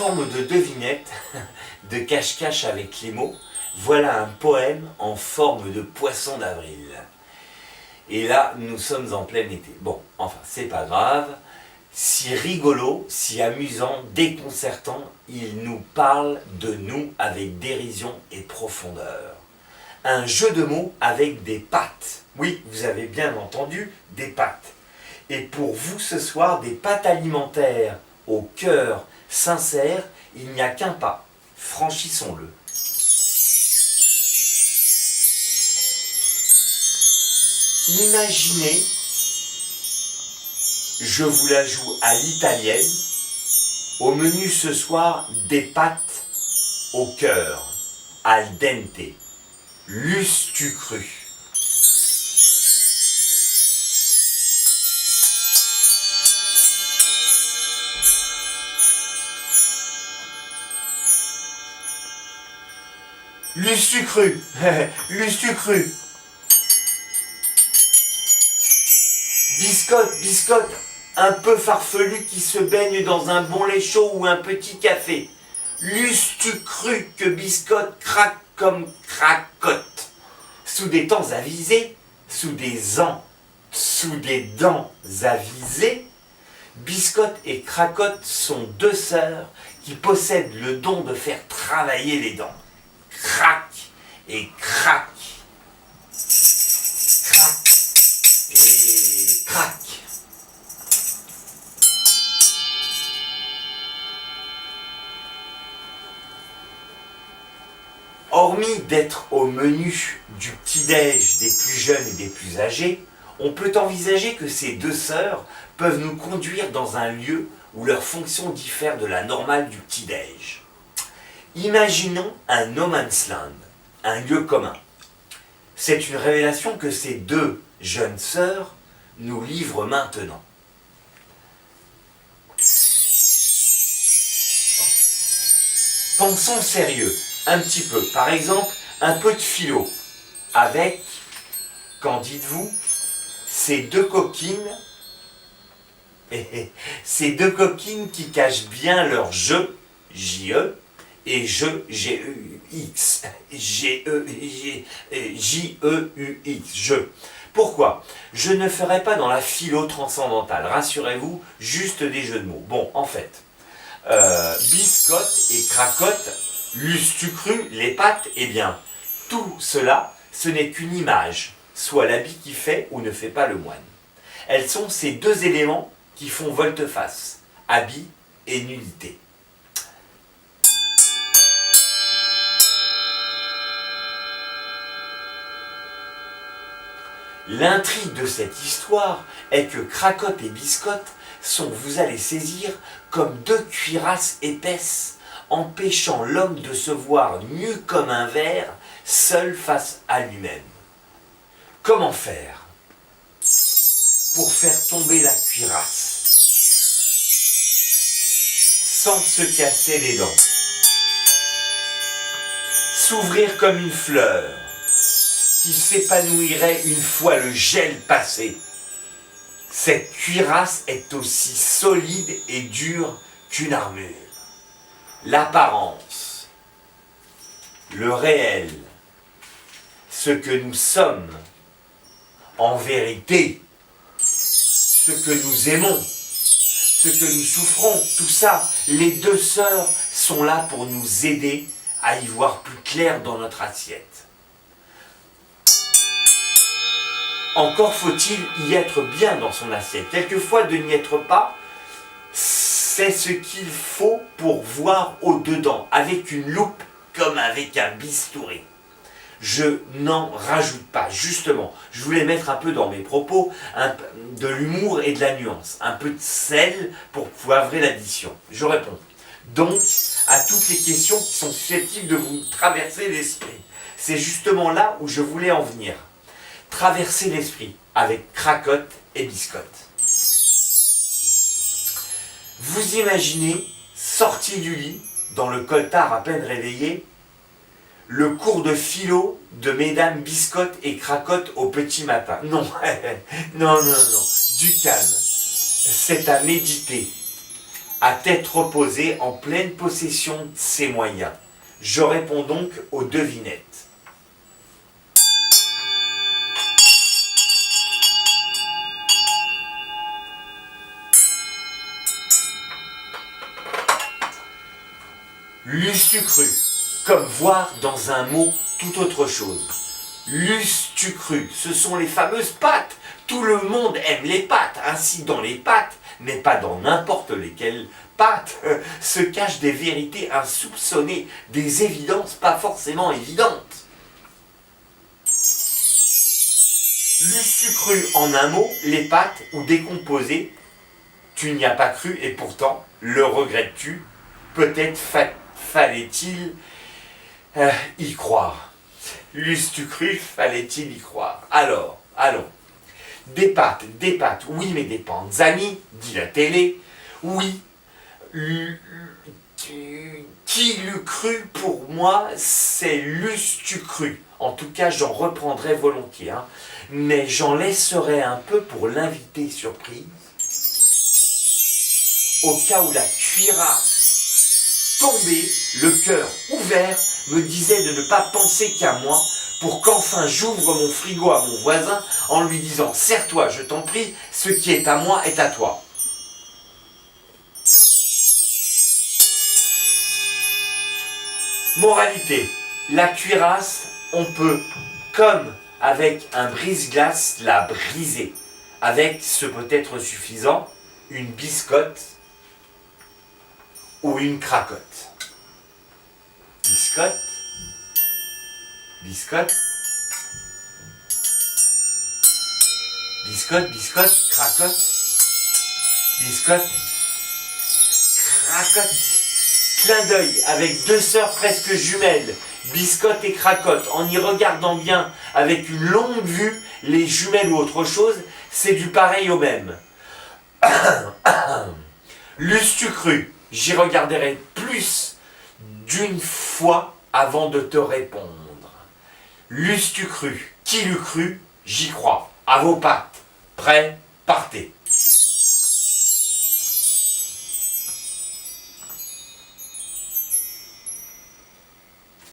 forme de devinette, de cache-cache avec les mots, voilà un poème en forme de poisson d'avril. Et là, nous sommes en plein été. Bon, enfin, c'est pas grave. Si rigolo, si amusant, déconcertant, il nous parle de nous avec dérision et profondeur. Un jeu de mots avec des pâtes. Oui, vous avez bien entendu, des pâtes. Et pour vous ce soir, des pâtes alimentaires au cœur sincère, il n'y a qu'un pas. Franchissons-le. Imaginez, je vous la joue à l'italienne, au menu ce soir, des pâtes au cœur, al dente. L'eusses-tu cru? L'eusses-tu cru? L'eusses-tu cru? Biscotte, biscotte, un peu farfelu qui se baigne dans un bon lait chaud ou un petit café. L'eusses-tu cru que biscotte craque comme cracotte? Sous des temps avisés, sous des dents avisées, biscotte et cracotte sont deux sœurs qui possèdent le don de faire travailler les dents. Crac et crac. Crac et crac. Hormis d'être au menu du petit-déj des plus jeunes et des plus âgés, on peut envisager que ces deux sœurs peuvent nous conduire dans un lieu où leurs fonctions diffèrent de la normale du petit-déj. Imaginons un no man's land, un lieu commun. C'est une révélation que ces deux jeunes sœurs nous livrent maintenant. Pensons sérieux, un petit peu. Par exemple, un peu de philo, avec, qu'en dites-vous, ces deux coquines qui cachent bien leur jeu, J-E, et jeu, G-E-U-X, J-E-U-X, jeu. Pourquoi? Je ne ferai pas dans la philo transcendantale, rassurez-vous, juste des jeux de mots. Bon, en fait, biscotte et cracotte, l'eusses-tu cru, les pâtes, eh bien, tout cela, ce n'est qu'une image, soit l'habit qui fait ou ne fait pas le moine. Elles sont ces deux éléments qui font volte-face, habit et nudité. L'intrigue de cette histoire est que cracotte et biscotte sont, vous allez saisir, comme deux cuirasses épaisses, empêchant l'homme de se voir nu comme un verre, seul face à lui-même. Comment faire pour faire tomber la cuirasse sans se casser les dents? S'ouvrir comme une fleur qui s'épanouirait une fois le gel passé. Cette cuirasse est aussi solide et dure qu'une armure. L'apparence, le réel, ce que nous sommes, en vérité, ce que nous aimons, ce que nous souffrons, tout ça, les deux sœurs sont là pour nous aider à y voir plus clair dans notre assiette. Encore faut-il y être bien dans son assiette. Quelquefois, de n'y être pas, c'est ce qu'il faut pour voir au-dedans, avec une loupe comme avec un bistouri. Je n'en rajoute pas, justement. Je voulais mettre un peu dans mes propos de l'humour et de la nuance, un peu de sel pour poivrer l'addition. Je réponds donc à toutes les questions qui sont susceptibles de vous traverser l'esprit. C'est justement là où je voulais en venir. Traverser l'esprit avec cracotte et biscotte. Vous imaginez, sorti du lit, dans le coltard à peine réveillé, le cours de philo de mesdames biscotte et cracotte au petit matin. Non, non, du calme. C'est à méditer. à tête reposée, en pleine possession de ses moyens. Je réponds donc aux devinettes. L'eusses-tu cru, comme voir dans un mot tout autre chose. L'eusses-tu cru, ce sont les fameuses pâtes. Tout le monde aime les pâtes, ainsi dans les pâtes, mais pas dans n'importe lesquelles pâtes, se cachent des vérités insoupçonnées, des évidences pas forcément évidentes. L'eusses-tu cru en un mot, les pâtes ou décomposées, tu n'y as pas cru et pourtant, le regrettes-tu? Peut-être fallait-il y croire. L'eusses-tu cru, fallait-il y croire? Alors, allons. Des pâtes, oui mais des panzani, dit la télé. Oui, qui l'eût cru pour moi, c'est l'eusses-tu cru. En tout cas, j'en reprendrai volontiers. Hein. Mais j'en laisserai un peu pour l'invité surprise. Au cas où la cuirasse tombée, le cœur ouvert, me disait de ne pas penser qu'à moi, pour qu'enfin j'ouvre mon frigo à mon voisin en lui disant « Serre-toi, je t'en prie, ce qui est à moi est à toi ». Moralité, la cuirasse, on peut, comme avec un brise-glace, la briser. Avec, ce peut être suffisant, une biscotte ou une cracotte. Biscotte, biscotte, biscotte, biscotte, cracotte, biscotte, cracotte. Clin d'œil avec deux sœurs presque jumelles, biscotte et cracotte, en y regardant bien avec une longue vue, les jumelles ou autre chose, c'est du pareil au même. L'eusses-tu cru? J'y regarderai plus d'une fois avant de te répondre. L'eusses-tu cru? Qui l'eût cru? J'y crois. À vos pattes. Prêts? Partez.